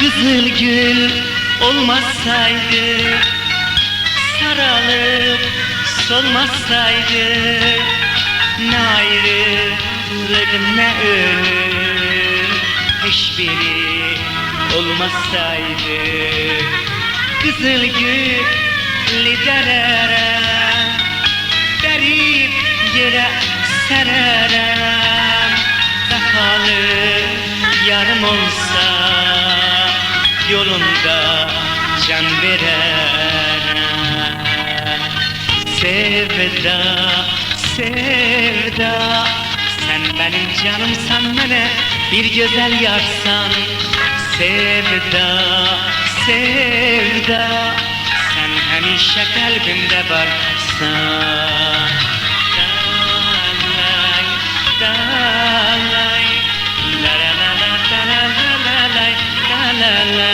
Kızıl gül olmasaydı, saralıp solmasaydı, ne ayrılık ne ölüm, hiçbiri olmasaydı. Kızıl gülü dererem, derip yere sererem, vefalı yarım olsa yolunda can vererem. Sevda, sevda, sen benim canımsan, bana bir güzel yarsan. Sevda, sevda, sen hemşe kalbimde varsan. Dalay, dalay, la la la la la la la la la la la.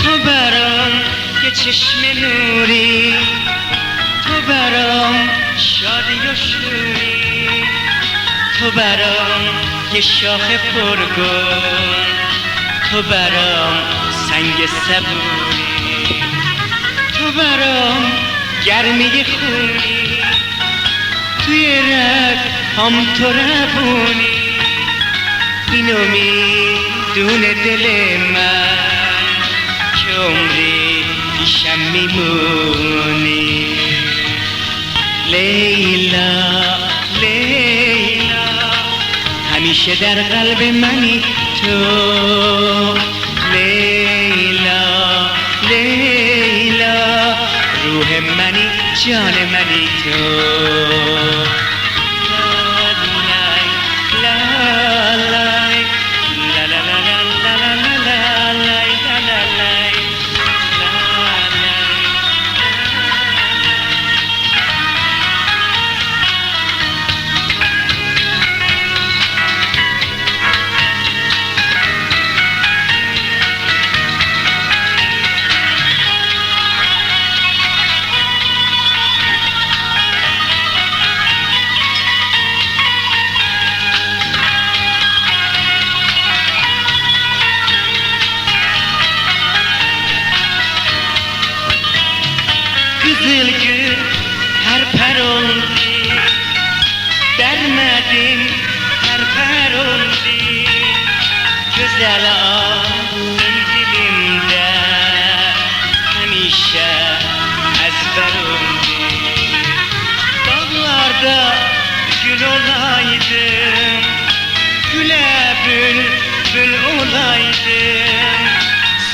تو برام که چشم نوری، تو برام شادی و شوری، تو برام که شاخ پرگل، تو برام سنگ صبوری، تو برام گرمی خونی، توی رگ هم تو ربونی. اینو میدونه دل من که عمری پیشم میمونی. لیلا، لیلا، همیشه در قلب منی تو. لیلا، لیلا، روح منی، جان منی تو. Kızıl gül her per oldu, dermedim her per oldu. Güzel ağzın dilimde hemşe ezber oldu. Dağlarda gül olaydım, güle bülbül olaydım.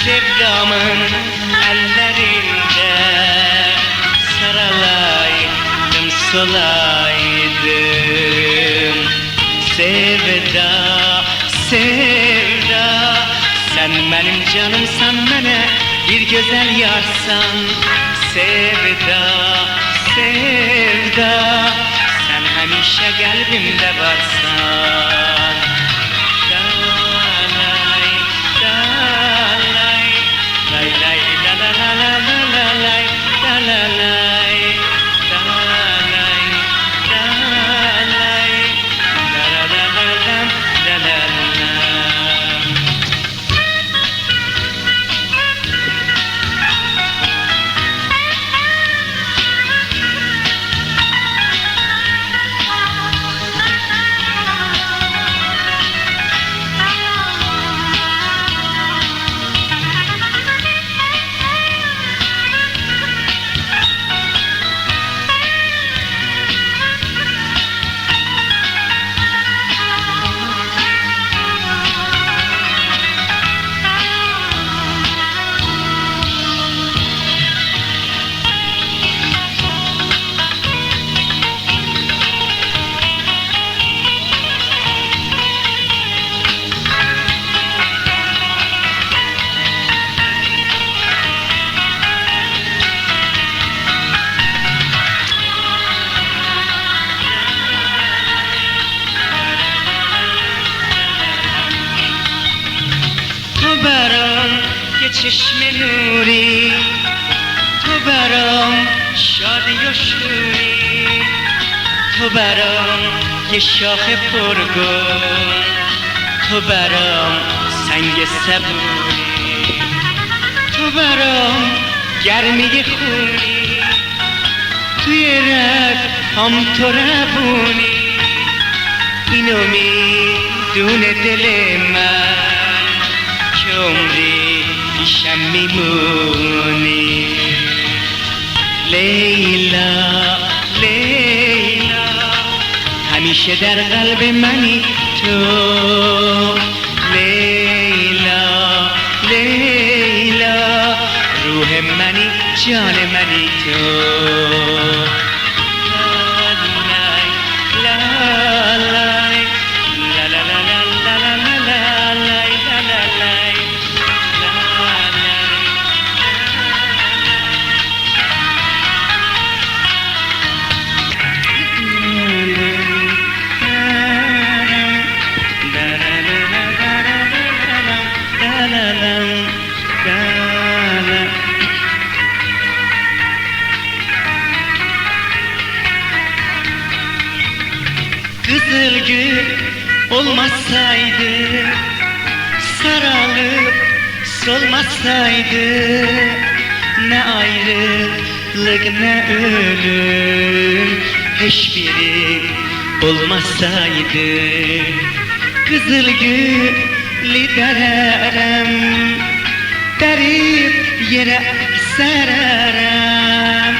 Sevdamın ellerinde saralaydım, solaydım. Sevda, sevda, sen benim canımsan, bana bir güzel yarsan. Sevda, sevda, sen hemşe kalbimde varsan. Dalay, dalay, lay lay la la la la la lay, la la lay. چشم نوری، تو برام شادی و شوری، تو برام یه شاخ پرگل، تو برام سنگ صبوری، تو برام گرمی خونی، توی رگ هم تو ربونی. اینو میدونه دل من که عمری پیشم میمونی. لیلا لیلا همیشه در قلب منی تو. لیلا لیلا روح منی جان منی تو. Kızıl gül olmasaydı, saralıp solmasaydı, ne ayrılık ne ölüm hiçbiri olmasaydı. Kızıl gülü dererim, derip yere sererem.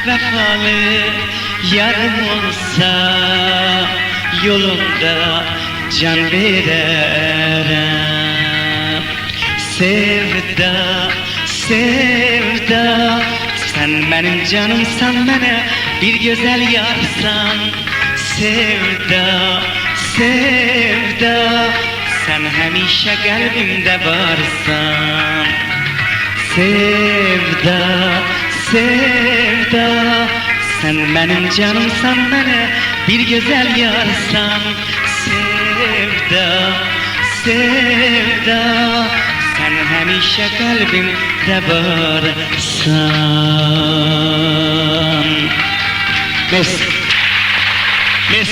Vefalı yarım olsa yolunda can vererem. Sevda, sevda sen benim canımsan, bana bir güzel yarsan. Sevda, sevda sen hemişe kalbimde varsan. Sevda, sevda sen benim canımsan, bana bir güzel yarsan. Sevda, sevda sen hemişe kalbimde varsan. Mes, mes.